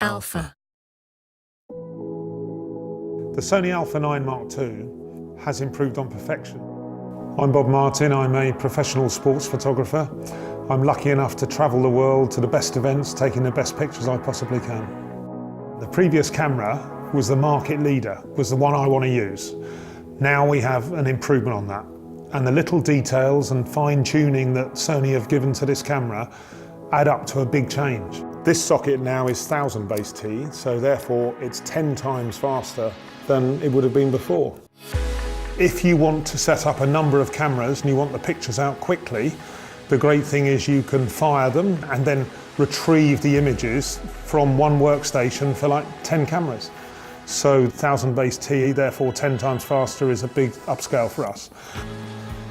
Alpha. The Sony Alpha 9 Mark II has improved on perfection. I'm Bob Martin, I'm a professional sports photographer. I'm lucky enough to travel the world to the best events, taking the best pictures I possibly can. The previous camera was the market leader, was the one I want to use. Now we have an improvement on that. And the little details and fine tuning that Sony have given to this camera add up to a big change. This socket now is 1000 base T, so therefore it's 10 times faster than it would have been before. If you want to set up a number of cameras and you want the pictures out quickly, the great thing is you can fire them and then retrieve the images from one workstation for like 10 cameras. So 1000 base T, therefore 10 times faster, is a big upscale for us.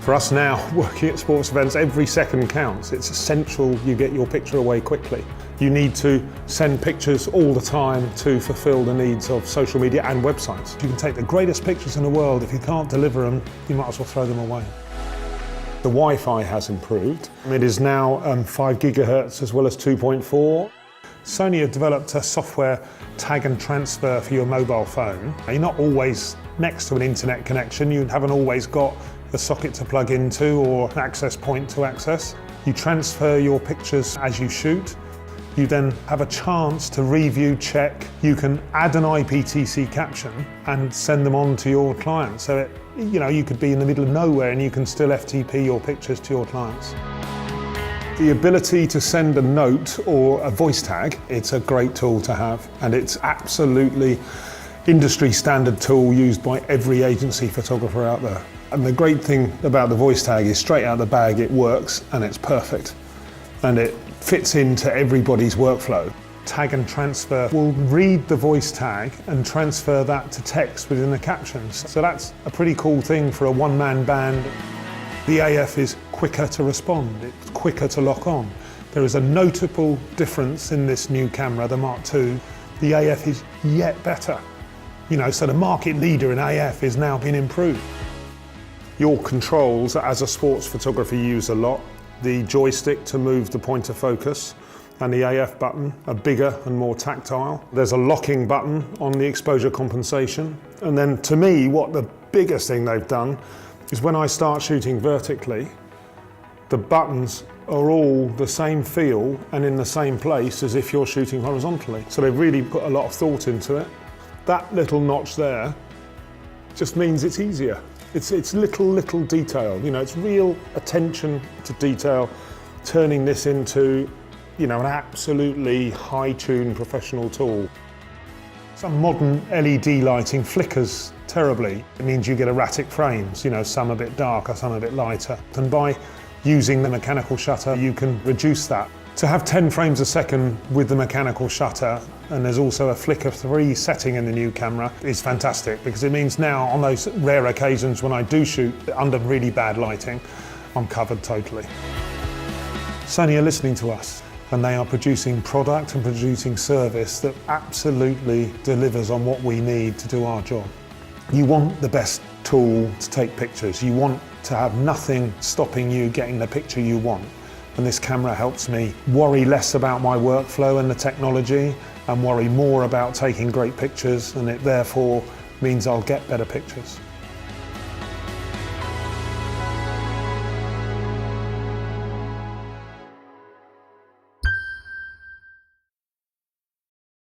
For us now, working at sports events, every second counts. It's essential you get your picture away quickly. You need to send pictures all the time to fulfill the needs of social media and websites. You can take the greatest pictures in the world. If you can't deliver them, you might as well throw them away. The Wi-Fi has improved. It is now 5 gigahertz as well as 2.4. Sony have developed a software tag and transfer for your mobile phone. You're not always next to an internet connection. You haven't always got a socket to plug into or an access point to access. You transfer your pictures as you shoot. You then have a chance to review, check. You can add an IPTC caption and send them on to your client. So you could be in the middle of nowhere and you can still FTP your pictures to your clients. The ability to send a note or a voice tag, it's a great tool to have, and it's absolutely industry standard tool used by every agency photographer out there. And the great thing about the voice tag is straight out of the bag it works and it's perfect. And it fits into everybody's workflow. Tag and transfer will read the voice tag and transfer that to text within the captions. So that's a pretty cool thing for a one-man band. The AF is quicker to respond, it's quicker to lock on. There is a notable difference in this new camera, the Mark II. The AF is yet better. So the market leader in AF is now being improved. Your controls, as a sports photographer, you use a lot. The joystick to move the point of focus and the AF button are bigger and more tactile. There's a locking button on the exposure compensation. And then to me, what the biggest thing they've done is when I start shooting vertically, the buttons are all the same feel and in the same place as if you're shooting horizontally. So they've really put a lot of thought into it. That little notch there just means it's easier. It's little detail, it's real attention to detail, turning this into, an absolutely high-tuned professional tool. Some modern LED lighting flickers terribly. It means you get erratic frames, some a bit darker, some a bit lighter. And by using the mechanical shutter, you can reduce that. To have 10 frames a second with the mechanical shutter, and there's also a flicker 3 setting in the new camera, is fantastic, because it means now on those rare occasions when I do shoot under really bad lighting, I'm covered totally. Sony are listening to us, and they are producing product and producing service that absolutely delivers on what we need to do our job. You want the best tool to take pictures. You want to have nothing stopping you getting the picture you want. And this camera helps me worry less about my workflow and the technology and worry more about taking great pictures, and it therefore means I'll get better pictures.